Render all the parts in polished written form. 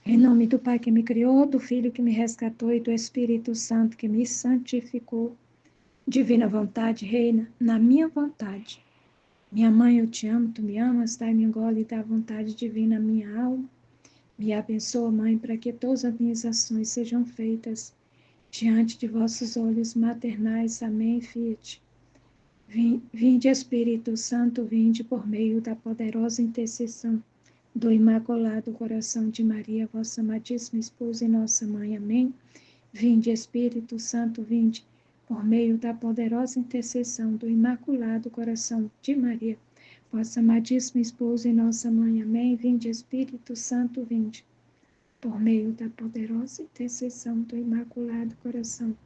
Em nome do Pai que me criou, do Filho que me resgatou e do Espírito Santo que me santificou. Divina vontade, reina na minha vontade. Minha mãe, eu te amo, tu me amas, dai-me um gole da vontade divina à minha alma. Me abençoa, Mãe, para que todas as minhas ações sejam feitas diante de vossos olhos maternais. Amém, Fiat. Vinde, Espírito Santo, vinde por meio da poderosa intercessão do Imaculado Coração de Maria, vossa amadíssima esposa e nossa mãe. Amém. Vinde, Espírito Santo, vinde por meio da poderosa intercessão do Imaculado Coração de Maria, vossa amadíssima esposa e nossa mãe. Amém. Vinde, Espírito Santo, vinde por meio da poderosa intercessão do Imaculado Coração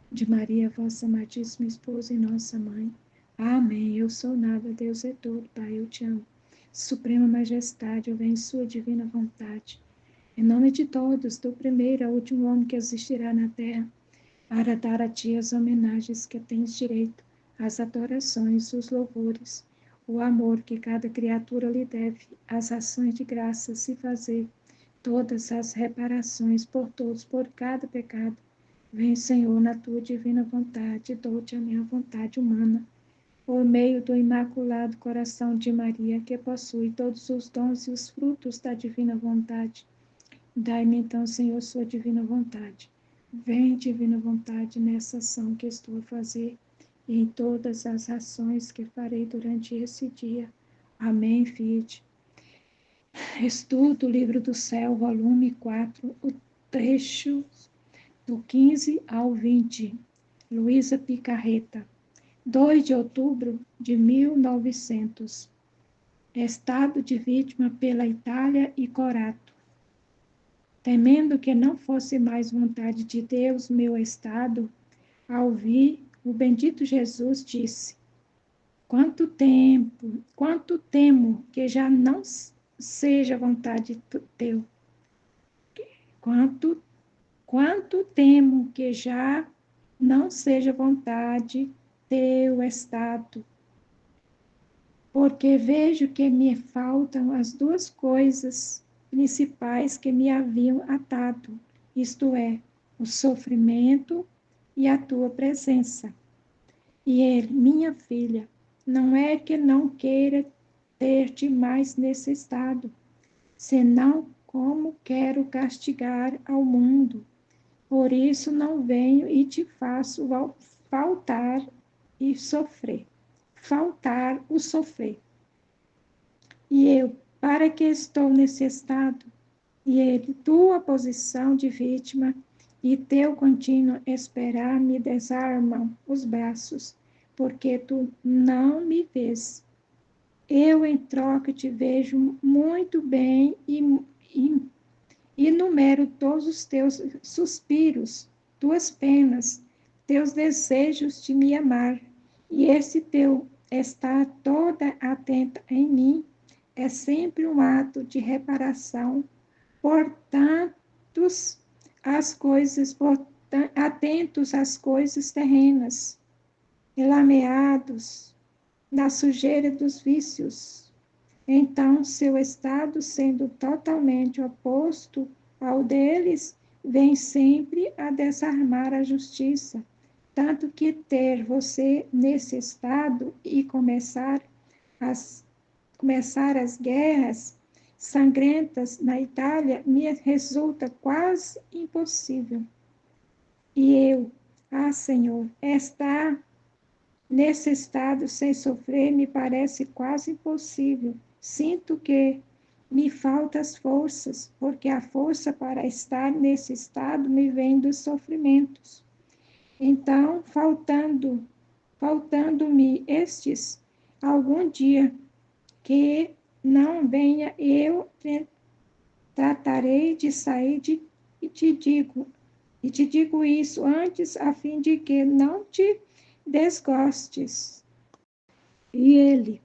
de Maria, vossa amadíssima esposa e nossa mãe. Amém. Eu sou nada, Deus é todo, Pai, eu te amo. Suprema Majestade, eu venho em sua divina vontade. Em nome de todos, do primeiro ao último homem que existirá na terra, para dar a ti as homenagens que tens direito, as adorações, os louvores, o amor que cada criatura lhe deve, as ações de graça se fazer, todas as reparações por todos, por cada pecado. Vem, Senhor, na tua divina vontade, dou-te a minha vontade humana, por meio do Imaculado Coração de Maria, que possui todos os dons e os frutos da divina vontade. Dai-me então, Senhor, sua divina vontade. Vem, divina vontade, nessa ação que estou a fazer e em todas as ações que farei durante esse dia. Amém, Fiat. Estudo o Livro do Céu, volume 4, o trecho do 15 ao 20. Luísa Picarreta. 2 de outubro de 1900. Estado de vítima pela Itália e Corato. Temendo que não fosse mais vontade de Deus meu estado, ao vir, o bendito Jesus disse: quanto temo que já não seja vontade teu. Quanto temo que já não seja vontade teu estado. Porque vejo que me faltam as duas coisas principais que me haviam atado, isto é, o sofrimento e a tua presença. E ele, minha filha, não é que não queira ter-te mais nesse estado, senão como quero castigar ao mundo. Por isso não venho e te faço faltar e sofrer. Faltar o sofrer. E eu, para que estou nesse estado? E ele, tua posição de vítima e teu contínuo esperar me desarmam os braços, porque tu não me vês. Eu, em troca, te vejo muito bem e numero todos os teus suspiros, tuas penas, teus desejos de me amar. E esse teu estar toda atenta em mim é sempre um ato de reparação atentos às coisas terrenas, lameados na sujeira dos vícios. Então, seu estado sendo totalmente oposto ao deles, vem sempre a desarmar a justiça, tanto que ter você nesse estado e começar as guerras sangrentas na Itália me resulta quase impossível. E eu, Senhor, estar nesse estado sem sofrer me parece quase impossível. Sinto que me faltam as forças, porque a força para estar nesse estado me vem dos sofrimentos. Então, faltando-me estes, algum dia que não venha, eu tratarei de sair e te digo isso antes, a fim de que não te desgostes. E ele,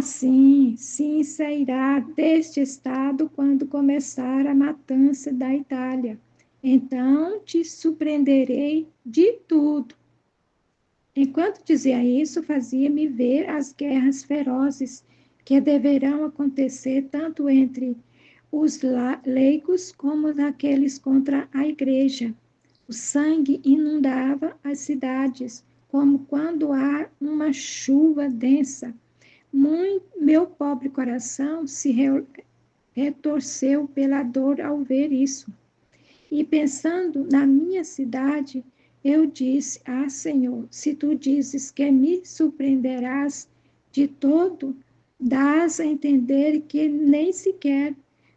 sim, sairá deste estado quando começar a matança da Itália. Então te surpreenderei de tudo. Enquanto dizia isso, fazia-me ver as guerras ferozes que deverão acontecer tanto entre os leigos como daqueles contra a igreja. O sangue inundava as cidades, como quando há uma chuva densa. Meu pobre coração se retorceu pela dor ao ver isso. E pensando na minha cidade, eu disse: Ah, Senhor, se tu dizes que me surpreenderás de todo, dás a entender que nem sequer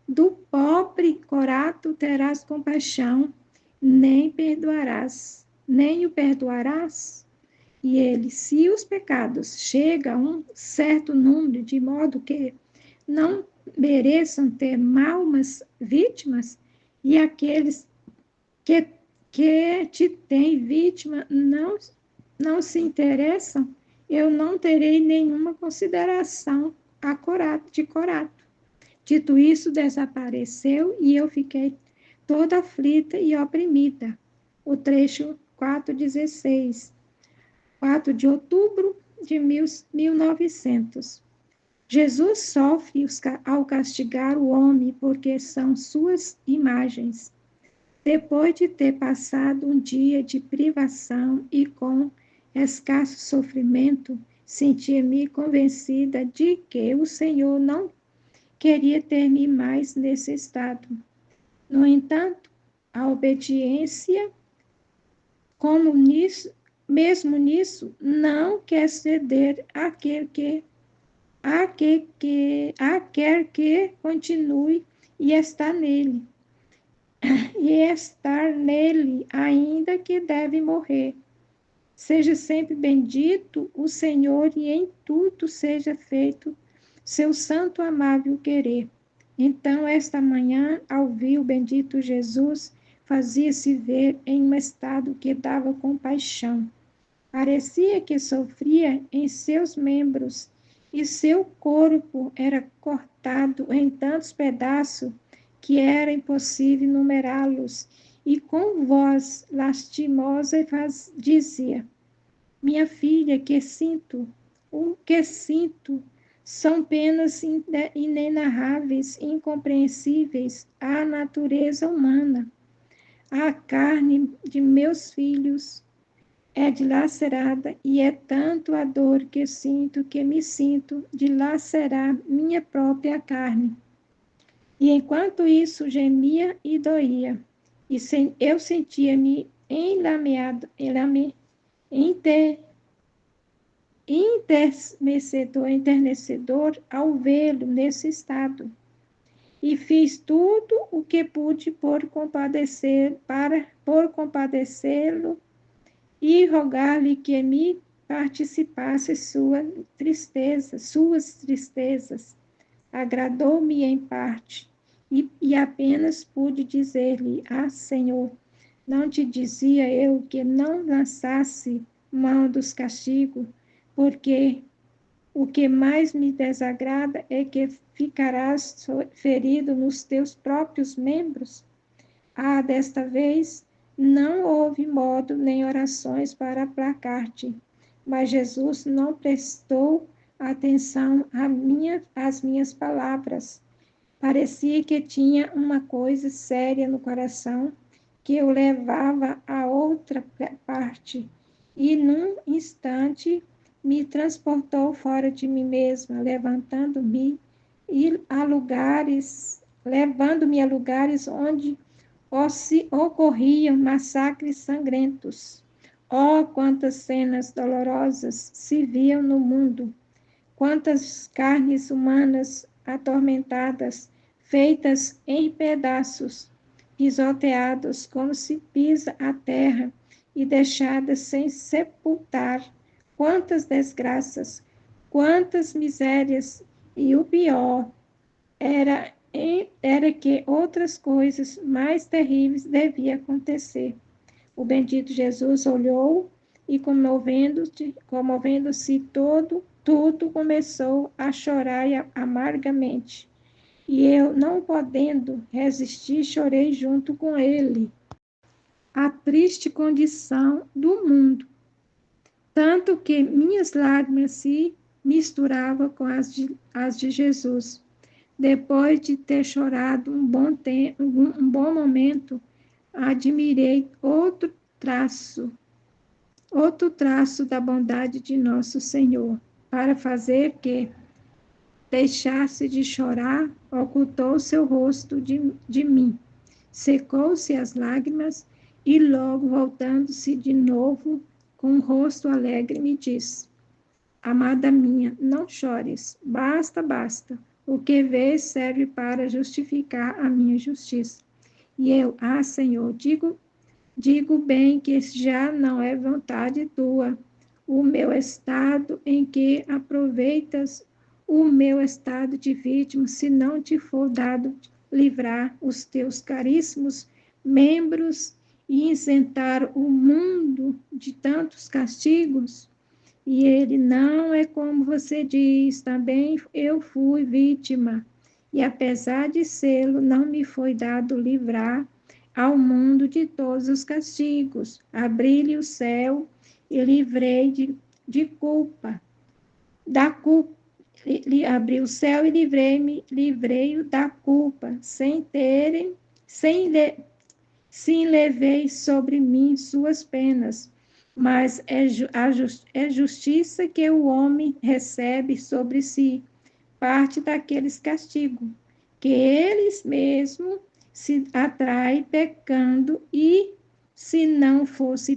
do pobre corato terás compaixão, nem o perdoarás. E ele, se os pecados chegam a um certo número, de modo que não mereçam ter malmas vítimas, e aqueles que, que te têm vítima não se interessam, eu não terei nenhuma consideração de Corato. Dito isso, desapareceu e eu fiquei toda aflita e oprimida. O trecho 4:16, 4 de outubro de 1900. Jesus sofre ao castigar o homem porque são suas imagens. Depois de ter passado um dia de privação e com escasso sofrimento, sentia-me convencida de que o Senhor não queria ter-me mais nesse estado. No entanto, a obediência, mesmo nisso, não quer ceder quer que continue e está nele. E estar nele, ainda que deve morrer. Seja sempre bendito o Senhor e em tudo seja feito seu santo amável querer. Então, esta manhã, ao ver o bendito Jesus, fazia-se ver em um estado que dava compaixão. Parecia que sofria em seus membros e seu corpo era cortado em tantos pedaços que era impossível numerá-los, e com voz lastimosa dizia: Minha filha, o que sinto são penas inenarráveis, incompreensíveis à natureza humana. A carne de meus filhos é dilacerada e é tanto a dor que me sinto dilacerar minha própria carne. E enquanto isso gemia e doía, eu sentia-me enternecedor ao vê-lo nesse estado. E fiz tudo o que pude por compadecê-lo e rogar-lhe que me participasse suas tristezas. Agradou-me em parte, e apenas pude dizer-lhe: Ah, Senhor, não te dizia eu que não lançasse mão dos castigos, porque o que mais me desagrada é que ficarás ferido nos teus próprios membros? Ah, desta vez não houve modo nem orações para aplacar-te, mas Jesus não prestou atenção às minhas palavras. Parecia que tinha uma coisa séria no coração que o levava a outra parte, e num instante me transportou fora de mim mesma, levando-me a lugares onde ocorriam massacres sangrentos. Oh, quantas cenas dolorosas se viam no mundo! Quantas carnes humanas atormentadas, feitas em pedaços, pisoteados como se pisa a terra e deixadas sem sepultar. Quantas desgraças, quantas misérias, e o pior era que outras coisas mais terríveis deviam acontecer. O bendito Jesus olhou e, comovendo-se tudo, começou a chorar amargamente. E eu, não podendo resistir, chorei junto com ele. A triste condição do mundo, tanto que minhas lágrimas se misturavam com as de Jesus. Depois de ter chorado um bom tempo, um bom momento, admirei outro traço da bondade de nosso Senhor, para fazer que deixasse de chorar, ocultou seu rosto de mim, secou-se as lágrimas e logo voltando-se de novo com o rosto alegre me disse: Amada minha, não chores, basta, basta. O que vês serve para justificar a minha justiça. E eu, Senhor, digo bem que já não é vontade tua, o meu estado em que aproveitas o meu estado de vítima, se não te for dado livrar os teus caríssimos membros e isentar o mundo de tantos castigos. E ele, não é como você diz, também eu fui vítima. E apesar de sê-lo, não me foi dado livrar ao mundo de todos os castigos. Abri-lhe o céu e livrei de culpa, da culpa. Abri o céu e livrei-o da culpa, sim, levei sobre mim suas penas, mas é justiça que o homem recebe sobre si, parte daqueles castigos, que eles mesmos se atrai pecando e, se não fosse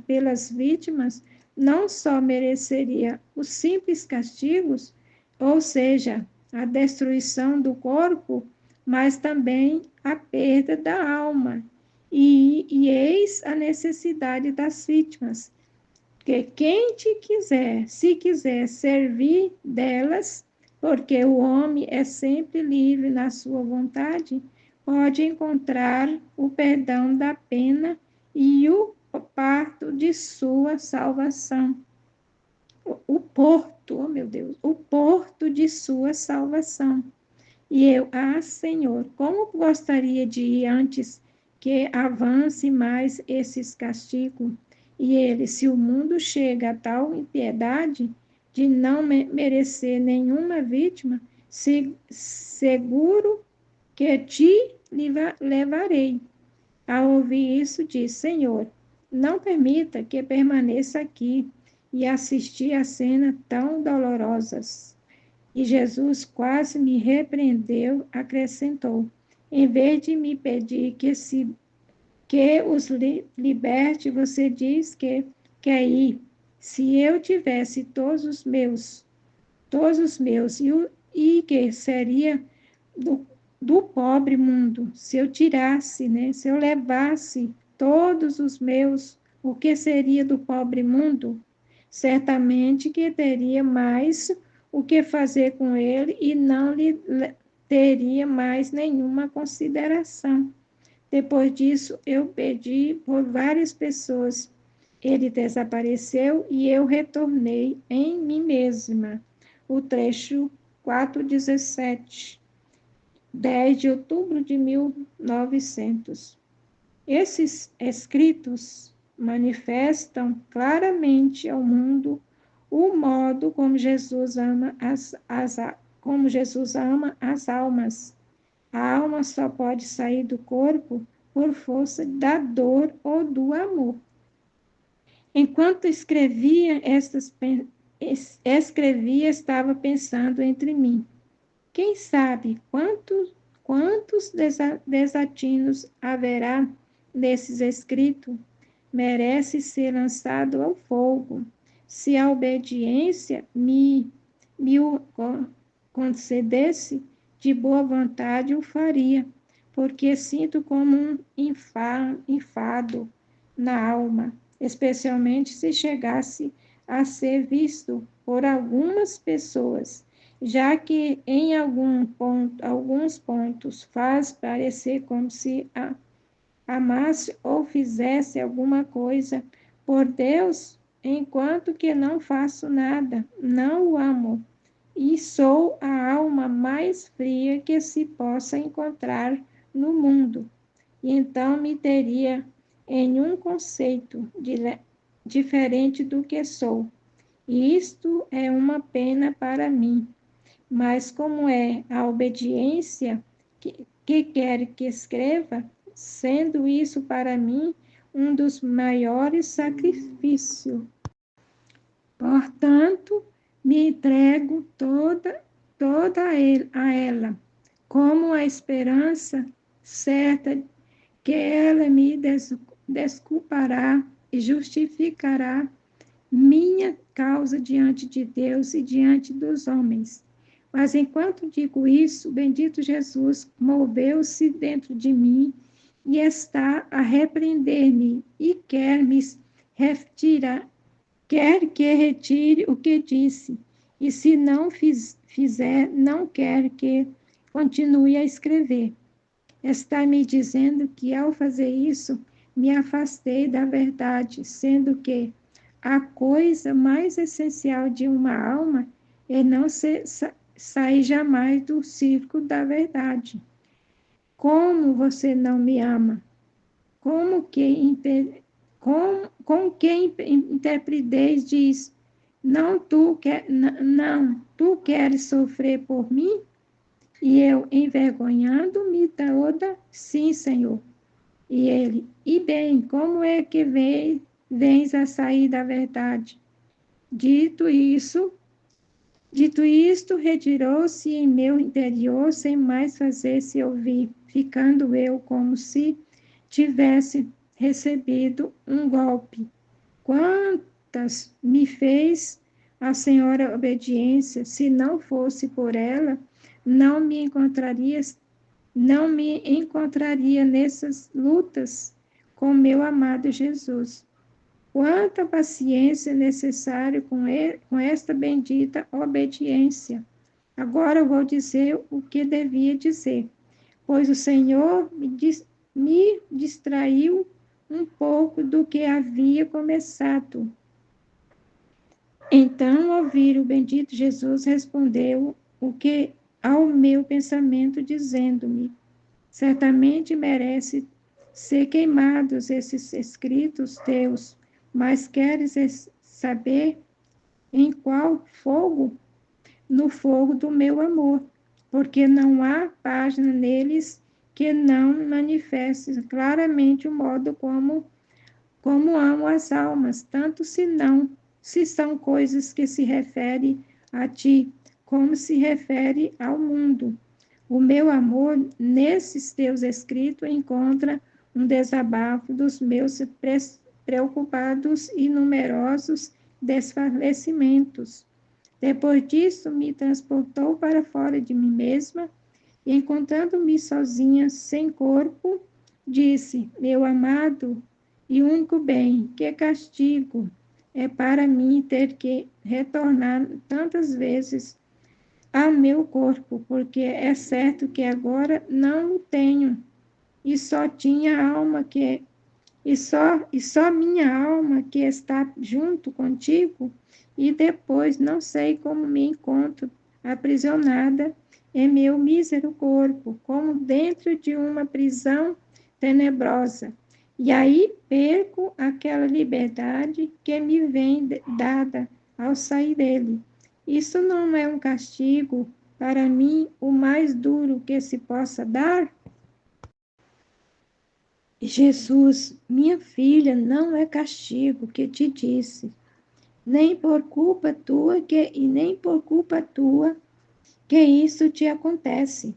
pelas vítimas, não só mereceria os simples castigos, ou seja, a destruição do corpo, mas também a perda da alma. E eis a necessidade das vítimas, que quem te quiser, se quiser servir delas, porque o homem é sempre livre na sua vontade, pode encontrar o perdão da pena e o parto de sua salvação. O porto, oh meu Deus, o porto de sua salvação. E eu, Senhor, como gostaria de ir antes que avance mais esses castigos. E ele, se o mundo chega a tal impiedade de não merecer nenhuma vítima, seguro que te levarei. Ao ouvir isso, disse: Senhor, não permita que permaneça aqui e assistir a cena tão dolorosas. E Jesus quase me repreendeu, acrescentou: em vez de me pedir que os liberte, você diz que quer ir. Se eu tivesse todos os meus, e que seria do pobre mundo, se eu tirasse, né, se eu levasse todos os meus, o que seria do pobre mundo? Certamente que teria mais o que fazer com ele e não lhe teria mais nenhuma consideração. Depois disso, eu pedi por várias pessoas. Ele desapareceu e eu retornei em mim mesma. O trecho 4:17, 10 de outubro de 1900. Esses escritos manifestam claramente ao mundo o modo como Jesus ama como Jesus ama as almas. A alma só pode sair do corpo por força da dor ou do amor. Enquanto escrevia, estava pensando entre mim. Quem sabe quantos desatinos haverá nesses escritos? Merece ser lançado ao fogo. Se a obediência me o concedesse, de boa vontade o faria, porque sinto como um enfado na alma, especialmente se chegasse a ser visto por algumas pessoas, já que em alguns pontos faz parecer como se amasse ou fizesse alguma coisa por Deus, enquanto que não faço nada, não o amo, e sou a alma mais fria que se possa encontrar no mundo. E então me teria em um conceito diferente do que sou. E isto é uma pena para mim, Mas como é a obediência que quer que escreva, sendo isso para mim um dos maiores sacrifícios. Portanto, me entrego toda a ela, como a esperança certa que ela me desculpará e justificará minha causa diante de Deus e diante dos homens. Mas enquanto digo isso, bendito Jesus moveu-se dentro de mim e está a repreender-me e quer que retire o que disse. E se não fizer, não quer que continue a escrever. Está me dizendo que ao fazer isso, me afastei da verdade, sendo que a coisa mais essencial de uma alma é não sair jamais do círculo da verdade. Como você não me ama? Como que com que interpreteis diz, tu queres sofrer por mim? E eu, envergonhando-me toda, sim, Senhor. E ele, e bem, como é que vens a sair da verdade? Dito isso, Dito isto, retirou-se em meu interior sem mais fazer-se ouvir, ficando eu como se tivesse recebido um golpe. Quantas me fez a Senhora obediência, se não fosse por ela, não me encontraria, não me encontraria nessas lutas com meu amado Jesus. Quanta paciência é necessário com esta bendita obediência. Agora eu vou dizer o que devia dizer, pois o Senhor me distraiu um pouco do que havia começado. Então, ao ouvir o bendito Jesus, respondeu o que ao meu pensamento, dizendo-me: certamente merece ser queimados esses escritos teus, mas queres saber em qual fogo? No fogo do meu amor, porque não há página neles que não manifeste claramente o modo como amo as almas, tanto se são coisas que se referem a ti, como se refere ao mundo. O meu amor, nesses teus escritos, encontra um desabafo dos meus preocupados e numerosos desfalecimentos. Depois disso, me transportou para fora de mim mesma e, encontrando-me sozinha, sem corpo, disse: meu amado e único bem, que castigo é para mim ter que retornar tantas vezes a meu corpo, porque é certo que agora não o tenho, e só tinha alma que só minha alma que está junto contigo, e depois não sei como me encontro aprisionada em meu mísero corpo, como dentro de uma prisão tenebrosa. E aí perco aquela liberdade que me vem dada ao sair dele. Isso não é um castigo para mim o mais duro que se possa dar? Jesus, minha filha, não é castigo que te disse, nem por culpa tua e nem por culpa tua que isso te acontece.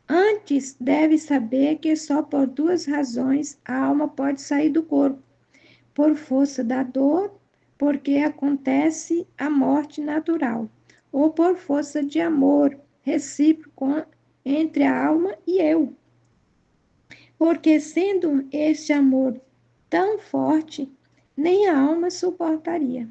Antes, deve saber que só por duas razões a alma pode sair do corpo: por força da dor, porque acontece a morte natural, ou por força de amor recíproco entre a alma e eu. Porque sendo este amor tão forte, nem a alma suportaria,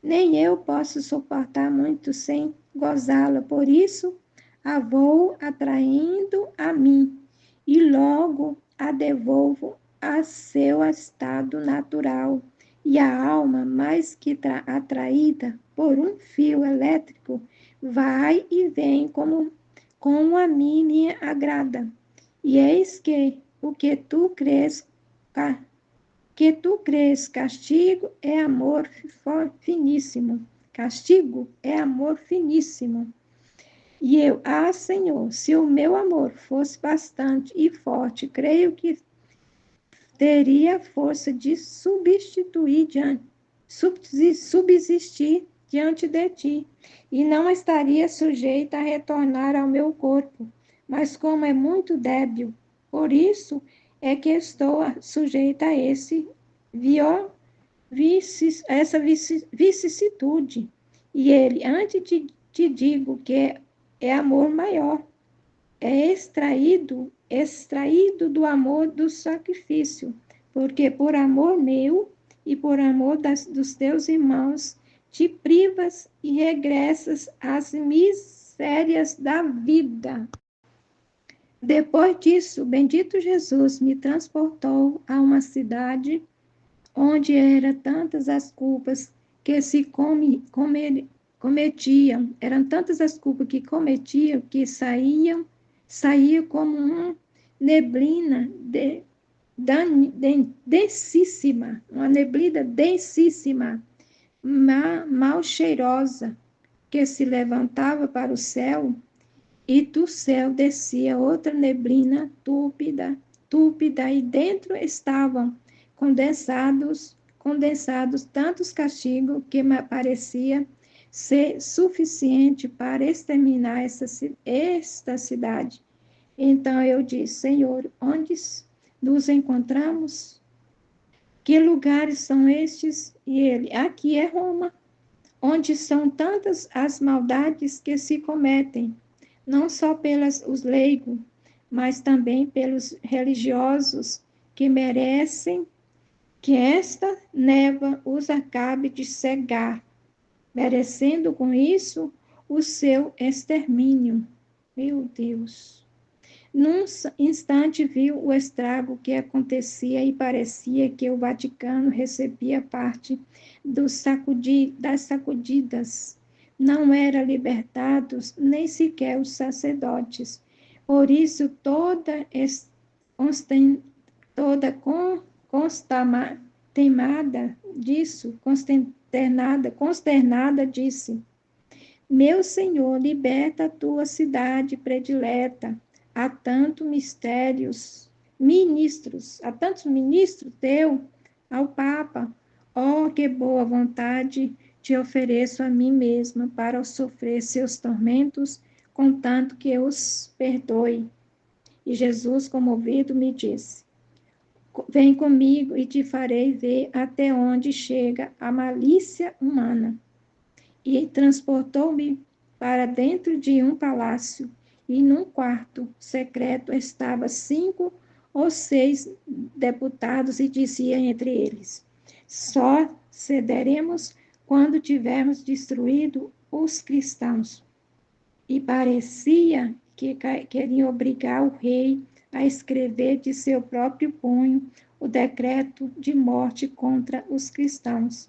nem eu posso suportar muito sem gozá-la, por isso a vou atraindo a mim e logo a devolvo a seu estado natural. E a alma, mais que atraída por um fio elétrico, vai e vem como a mim me agrada. E eis que tu crês castigo é amor finíssimo. Castigo é amor finíssimo. E eu, Senhor, se o meu amor fosse bastante e forte, creio que teria força de subsistir diante de ti, e não estaria sujeita a retornar ao meu corpo. Mas como é muito débil, por isso é que estou sujeita a essa vicissitude. E ele, antes te digo que é amor maior, é extraído do amor do sacrifício, porque por amor meu e por amor dos teus irmãos, te privas e regressas às misérias da vida. Depois disso, bendito Jesus me transportou a uma cidade onde eram tantas as culpas que cometiam, eram tantas as culpas que cometiam que saía como uma neblina densíssima, uma neblina densíssima, mal cheirosa, que se levantava para o céu, e do céu descia outra neblina túpida, e dentro estavam condensados tantos castigos que me parecia ser suficiente para exterminar esta cidade. Então eu disse, Senhor, onde nos encontramos? Que lugares são estes? E ele, aqui é Roma, onde são tantas as maldades que se cometem, não só pelos os leigos, mas também pelos religiosos, que merecem que esta névoa os acabe de cegar, merecendo com isso o seu extermínio. Meu Deus! Num instante viu o estrago que acontecia e parecia que o Vaticano recebia parte das sacudidas. Não eram libertados nem sequer os sacerdotes. Por isso, toda consternada, disse: Meu Senhor, liberta a tua cidade predileta. Há tantos há tantos ministros teu ao Papa. Oh, que boa vontade te ofereço a mim mesma para sofrer seus tormentos, contanto que eu os perdoe. E Jesus, comovido, me disse: Vem comigo e te farei ver até onde chega a malícia humana. E transportou-me para dentro de um palácio, e num quarto secreto estavam 5 ou 6 deputados, e dizia entre eles: Só cederemos quando tivermos destruído os cristãos. E parecia que queriam obrigar o rei a escrever de seu próprio punho o decreto de morte contra os cristãos.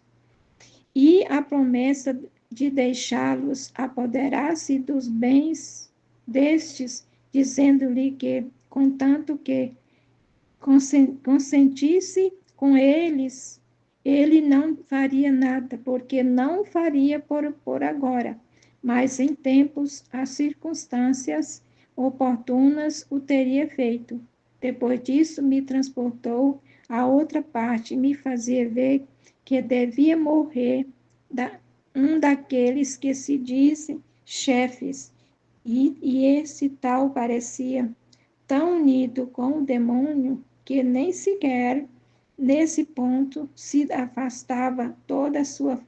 E a promessa de deixá-los apoderar-se dos bens destes, dizendo-lhe que, contanto que consentisse com eles, ele não faria nada, porque não faria por agora, mas em tempos, as circunstâncias oportunas o teria feito. Depois disso, me transportou a outra parte e me fazia ver que devia morrer um daqueles que se dizem chefes, e esse tal parecia tão unido com o demônio que nem sequer nesse ponto se afastava toda a sua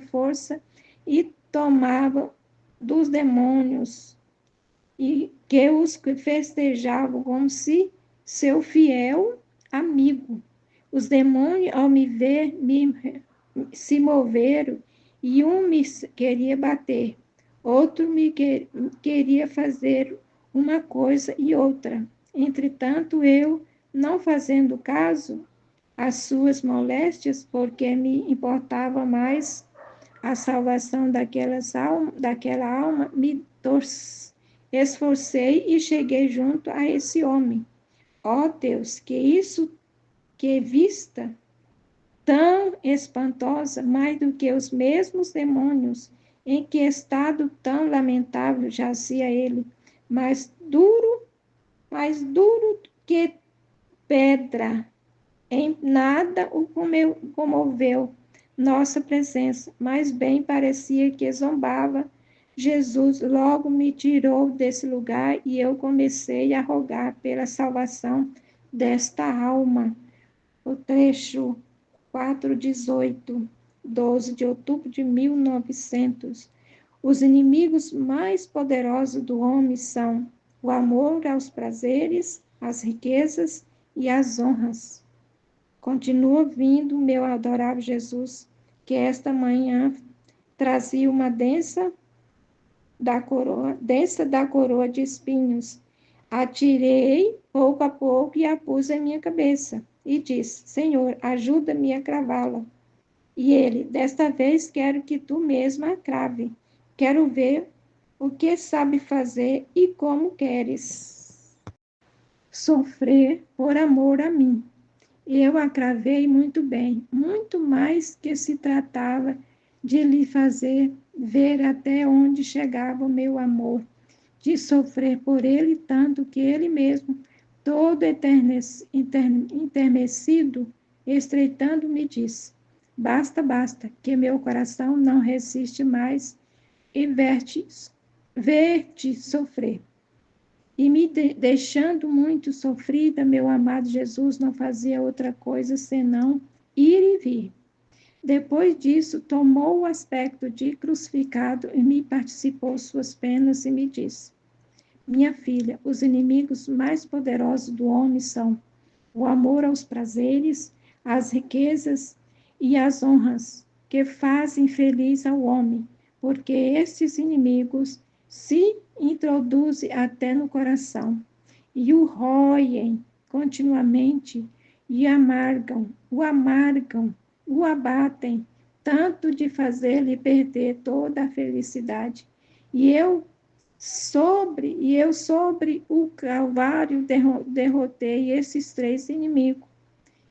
força e tomava dos demônios, e que os festejavam como se seu fiel amigo. Os demônios, ao me ver, se moveram, e um me queria bater, outro queria fazer uma coisa e outra. Entretanto, eu, não fazendo caso às suas moléstias, porque me importava mais a salvação daquela alma, esforcei e cheguei junto a esse homem. Ó Deus, que vista tão espantosa, mais do que os mesmos demônios, Em que estado tão lamentável jazia ele, mais duro que pedra. Em nada o comoveu nossa presença, mas bem parecia que zombava. Jesus logo me tirou desse lugar e eu comecei a rogar pela salvação desta alma. O trecho 4:18, 12 de outubro de 1900. Os inimigos mais poderosos do homem são o amor aos prazeres, as riquezas e as honras. Continua vindo, meu adorável Jesus, que esta manhã trazia uma densa da coroa de espinhos. Atirei pouco a pouco e a pus em minha cabeça. E disse: Senhor, ajuda-me a cravá-la. E ele: Desta vez quero que tu mesma a crave. Quero ver o que sabe fazer e como queres sofrer por amor a mim. Eu a cravei muito bem, muito mais que se tratava de lhe fazer ver até onde chegava o meu amor, de sofrer por ele tanto que ele mesmo, todo enternecido, estreitando-me, disse: Basta, basta, que meu coração não resiste mais e ver-te sofrer. E me deixando muito sofrida, meu amado Jesus não fazia outra coisa senão ir e vir. Depois disso, tomou o aspecto de crucificado e me participou suas penas e me disse: Minha filha, os inimigos mais poderosos do homem são o amor aos prazeres, as riquezas e as honras, que fazem feliz ao homem, porque estes inimigos se introduzem até no coração e o roem continuamente e o abatem, tanto de fazer-lhe perder toda a felicidade. E eu sobre o Calvário derrotei esses três inimigos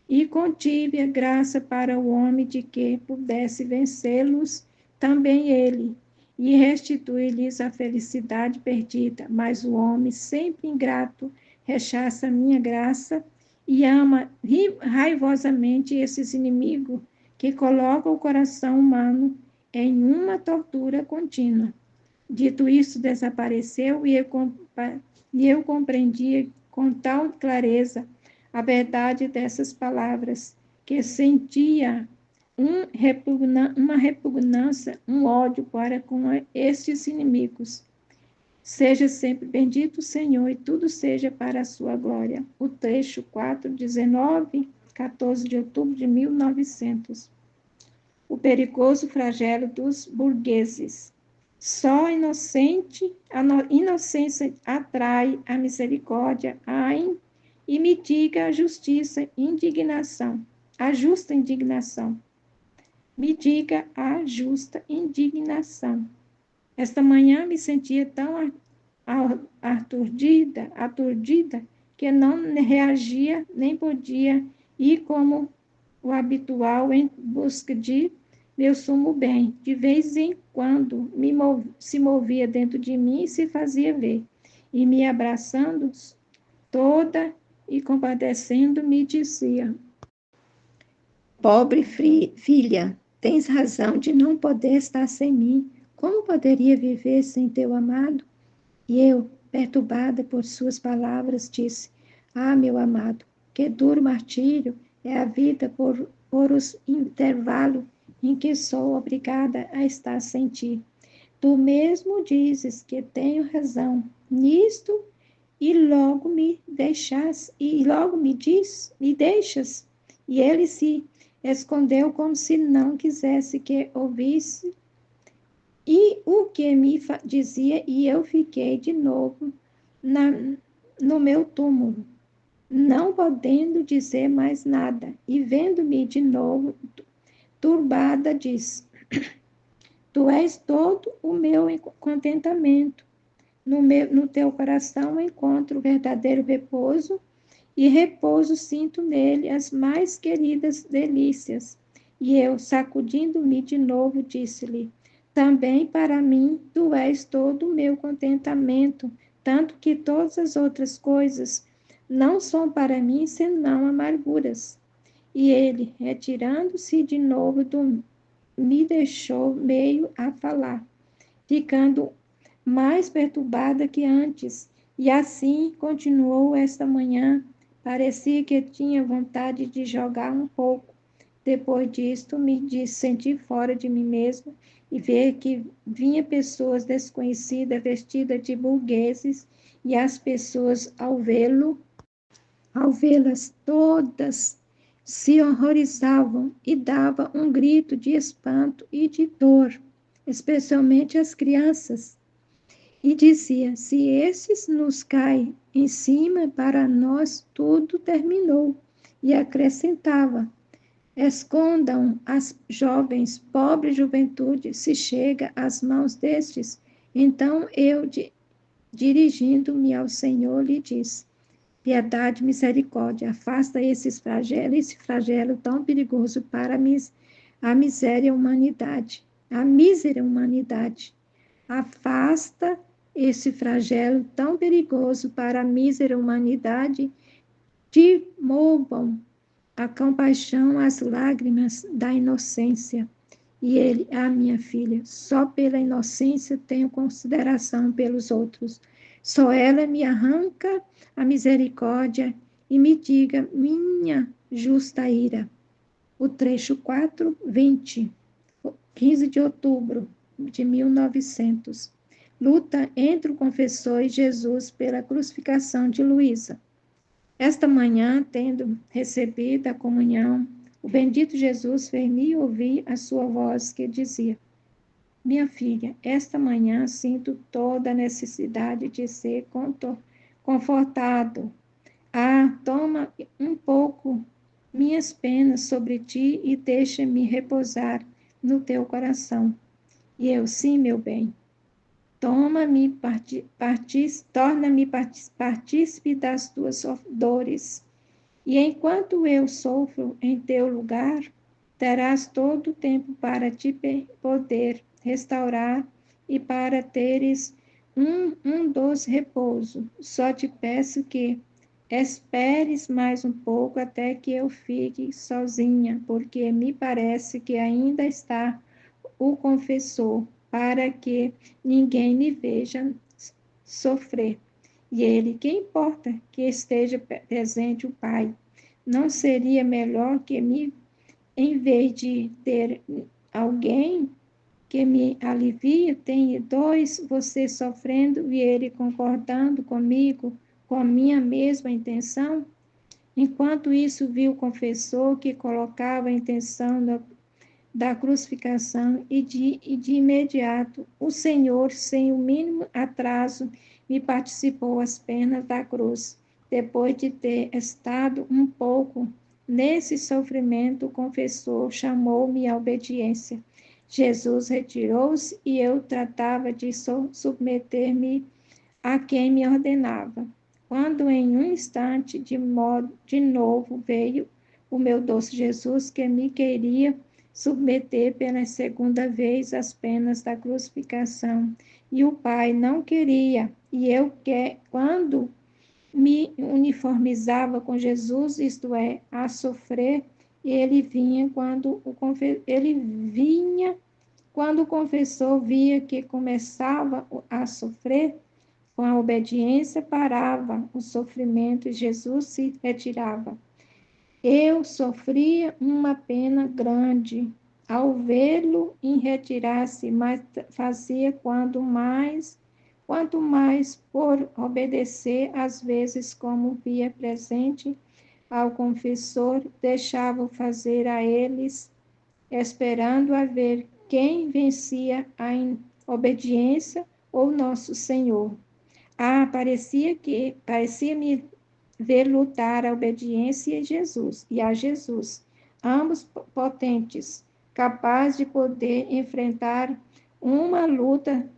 e contive a graça para o homem de que pudesse vencê-los também ele e restituir-lhes a felicidade perdida. Mas o homem, sempre ingrato, rechaça a minha graça e ama raivosamente esses inimigos que colocam o coração humano em uma tortura contínua. Dito isso, desapareceu e eu compreendia com tal clareza a verdade dessas palavras que sentia uma repugnância, um ódio para com estes inimigos. Seja sempre bendito o Senhor e tudo seja para a sua glória. O trecho 4:19, 14 de outubro de 1900. O perigoso flagelo dos burgueses. Só a inocência atrai a misericórdia, e mitiga a justa indignação. Me diga a justa indignação. Esta manhã me sentia tão aturdida, que não reagia, nem podia ir como o habitual em busca de meu sumo bem. De vez em quando se movia dentro de mim e se fazia ver, e me abraçando toda e compadecendo, me dizia: Pobre filha, tens razão de não poder estar sem mim. Como poderia viver sem teu amado? E eu, perturbada por suas palavras, disse: Ah, meu amado, que duro martírio é a vida por os intervalos em que sou obrigada a estar sem ti. Tu mesmo dizes que tenho razão nisto e logo me deixas. E ele se escondeu como se não quisesse que ouvisse e o que me dizia, e eu fiquei de novo no meu túmulo, não podendo dizer mais nada, e vendo-me de novo turbada, disse: Tu és todo o meu contentamento. No teu coração encontro verdadeiro repouso, e repouso sinto nele as mais queridas delícias. E eu, sacudindo-me de novo, disse-lhe: Também para mim tu és todo o meu contentamento, tanto que todas as outras coisas não são para mim senão amarguras. E ele, retirando-se de novo me deixou meio a falar, ficando mais perturbada que antes. E assim continuou esta manhã. Parecia que tinha vontade de jogar um pouco. Depois disto, senti fora de mim mesmo e ver que vinha pessoas desconhecidas vestidas de burgueses e as pessoas, ao vê-las todas, se horrorizavam e davam um grito de espanto e de dor, especialmente as crianças. E dizia: se esses nos caem em cima, para nós tudo terminou. E acrescentava: escondam as jovens, pobre juventude, se chega às mãos destes. Então eu, dirigindo-me ao Senhor, lhe disse: piedade, misericórdia, afasta esse flagelo tão perigoso para a miséria humanidade, a mísera humanidade. Afasta esse flagelo tão perigoso para a mísera humanidade, te movam a compaixão, as lágrimas da inocência. E ele, minha filha, só pela inocência tenho consideração pelos outros. Só ela me arranca a misericórdia e me diga minha justa ira. O trecho 4, 20, 15 de outubro de 1900. Luta entre o confessor e Jesus pela crucificação de Luísa. Esta manhã, tendo recebido a comunhão, o bendito Jesus fez-me ouvir a sua voz que dizia: minha filha, esta manhã sinto toda a necessidade de ser confortado. Toma um pouco minhas penas sobre ti e deixa-me repousar no teu coração. E eu, sim, meu bem, torna-me partícipe das tuas dores. E enquanto eu sofro em teu lugar, terás todo o tempo para te poder restaurar e para teres um doce repouso. Só te peço que esperes mais um pouco até que eu fique sozinha, porque me parece que ainda está o confessor, para que ninguém me veja sofrer. E ele, que importa que esteja presente o Pai? Não seria melhor que em vez de ter alguém que me alivie, tenha dois, você sofrendo e ele concordando comigo, com a minha mesma intenção? Enquanto isso, viu o confessor que colocava a intenção da crucificação e de imediato o Senhor, sem o mínimo atraso, me participou as penas da cruz. Depois de ter estado um pouco nesse sofrimento, o confessor chamou-me à obediência. Jesus retirou-se e eu tratava de submeter-me a quem me ordenava. Quando em um instante de novo veio o meu doce Jesus que me queria submeter pela segunda vez às penas da crucificação. E o Pai não queria, e eu quando me uniformizava com Jesus, isto é, a sofrer, ele vinha quando o confessor via que começava a sofrer, com a obediência parava o sofrimento e Jesus se retirava. Eu sofria uma pena grande ao vê-lo em retirar-se, mas fazia quanto mais por obedecer, às vezes como via presente ao confessor, deixava fazer a eles, esperando a ver quem vencia a obediência ou nosso Senhor. Parecia-me ver lutar a obediência a Jesus, ambos potentes, capazes de poder enfrentar uma luta.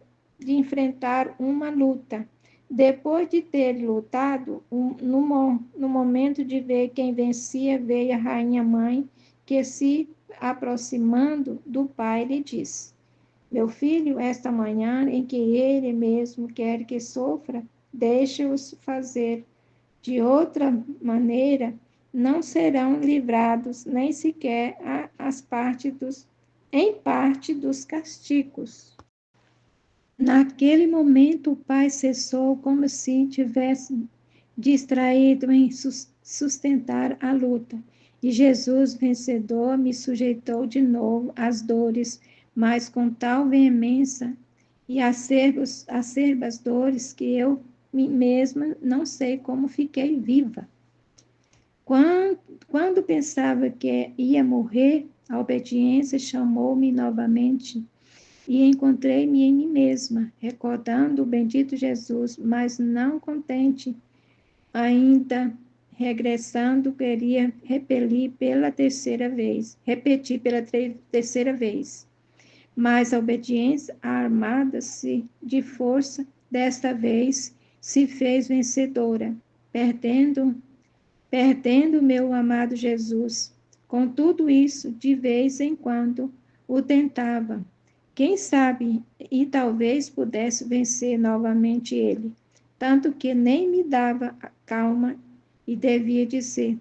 Depois de ter lutado, no momento de ver quem vencia, veio a rainha mãe, que se aproximando do pai lhe disse: Meu filho, esta manhã em que ele mesmo quer que sofra, deixe-os fazer. De outra maneira, não serão livrados nem sequer em parte dos castigos. Naquele momento, o pai cessou como se tivesse distraído em sustentar a luta. E Jesus, vencedor, me sujeitou de novo às dores, mas com tal veemência e acerbas dores que eu mesma não sei como fiquei viva. Quando pensava que ia morrer, a obediência chamou-me novamente e encontrei-me em mim mesma, recordando o bendito Jesus, mas não contente, ainda regressando, queria repetir pela terceira vez. Mas a obediência, armada-se de força, desta vez se fez vencedora, perdendo meu amado Jesus. Com tudo isso, de vez em quando, o tentava. Quem sabe, e talvez pudesse vencer novamente ele, tanto que nem me dava calma e devia dizer: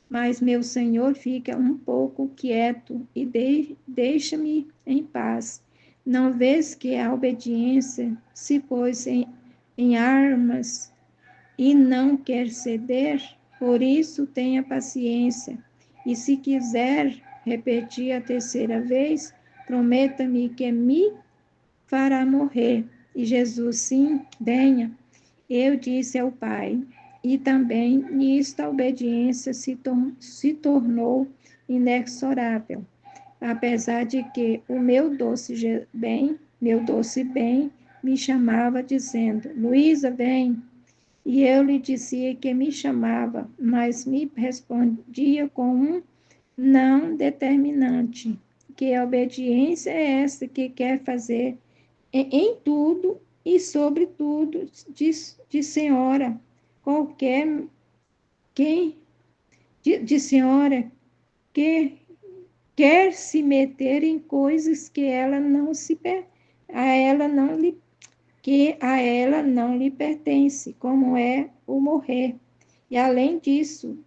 mas meu Senhor, fica um pouco quieto e deixa-me em paz. Não vês que a obediência se pôs em armas e não quer ceder? Por isso, tenha paciência. E se quiser repetir a terceira vez, prometa-me que me fará morrer. E Jesus, sim, venha. Eu disse ao Pai, e também nisto a obediência se tornou inexorável, apesar de que o meu doce bem, me chamava dizendo: Luísa, vem. E eu lhe dizia que me chamava, mas me respondia com um não determinante, que a obediência é esta que quer fazer em tudo e sobretudo de senhora, qualquer quem de senhora que quer se meter em coisas que ela não se a ela não lhe que a ela não lhe pertence, como é o morrer. E além disso,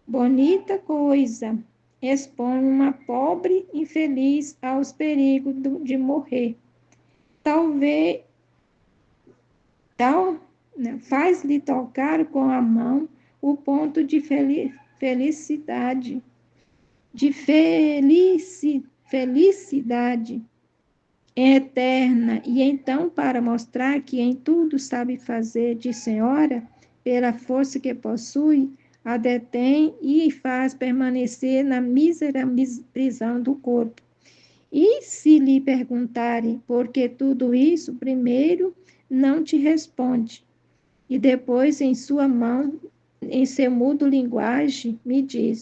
bonita coisa, expõe uma pobre infeliz aos perigos de morrer. Talvez tal, né, faz-lhe tocar com a mão o ponto de felicidade, felicidade eterna, e então, para mostrar que em tudo sabe fazer de senhora, pela força que possui, a detém e faz permanecer na mísera prisão do corpo. E se lhe perguntarem por que tudo isso, primeiro não te responde, e depois em sua mão, em seu mudo linguagem,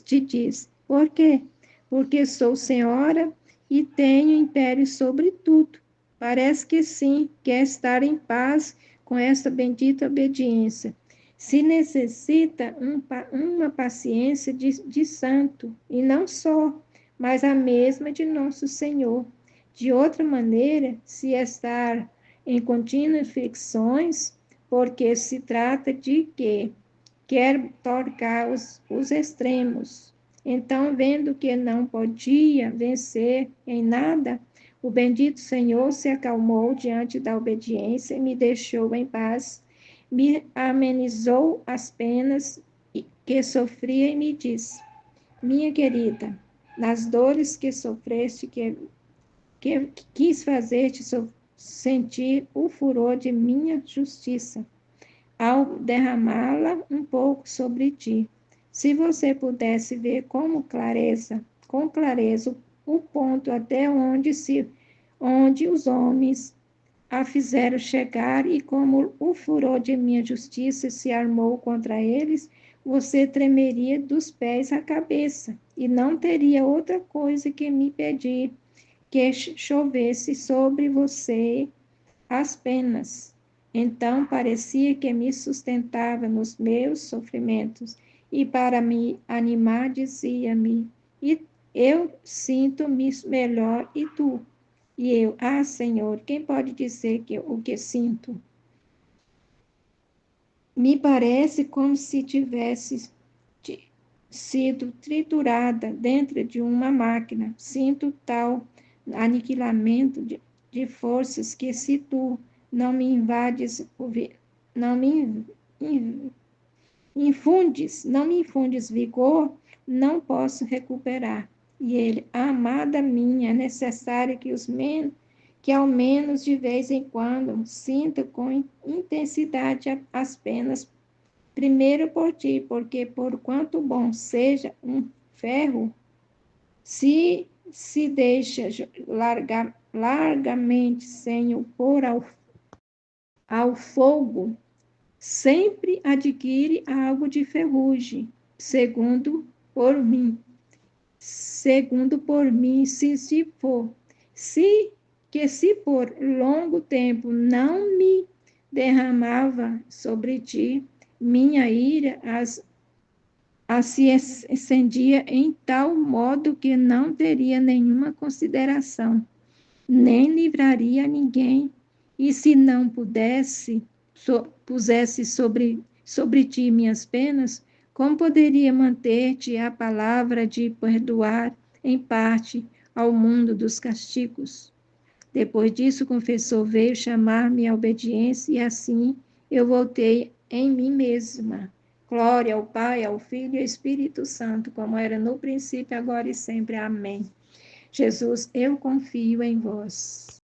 te diz, por quê? Porque sou senhora e tenho império sobre tudo. Parece que sim, quer estar em paz com essa bendita obediência. Se necessita uma paciência de santo, e não só, mas a mesma de nosso Senhor. De outra maneira, se estar em contínuas fricções, porque se trata de que quer torcar os extremos. Então, vendo que não podia vencer em nada, o bendito Senhor se acalmou diante da obediência e me deixou em paz, me amenizou as penas que sofria e me disse: minha querida, nas dores que sofreste, que quis fazer-te sentir o furor de minha justiça, ao derramá-la um pouco sobre ti. Se você pudesse ver com clareza, o ponto até onde os homens a fizeram chegar e como o furor de minha justiça se armou contra eles, você tremeria dos pés à cabeça e não teria outra coisa que me pedir que chovesse sobre você as penas. Então parecia que me sustentava nos meus sofrimentos e para me animar dizia-me: e eu sinto-me melhor e tu? E eu, ah, Senhor, quem pode dizer que o que sinto? Me parece como se tivesse sido triturada dentro de uma máquina. Sinto tal aniquilamento de forças que se tu não me invades, não me não me infundes vigor, não posso recuperar. E ele, amada minha, é necessário que que ao menos de vez em quando sinta com intensidade as penas, primeiro por ti, porque por quanto bom seja um ferro, se deixa largamente sem o pôr ao fogo, sempre adquire algo de ferrugem, segundo por mim. Segundo por mim, se for, se por longo tempo não me derramava sobre ti, minha ira se acendia em tal modo que não teria nenhuma consideração, nem livraria ninguém, e se não pusesse sobre ti minhas penas, como poderia manter-te a palavra de perdoar em parte ao mundo dos castigos? Depois disso, o confessor veio chamar-me à obediência, e assim eu voltei em mim mesma. Glória ao Pai, ao Filho e ao Espírito Santo, como era no princípio, agora e sempre. Amém. Jesus, eu confio em vós.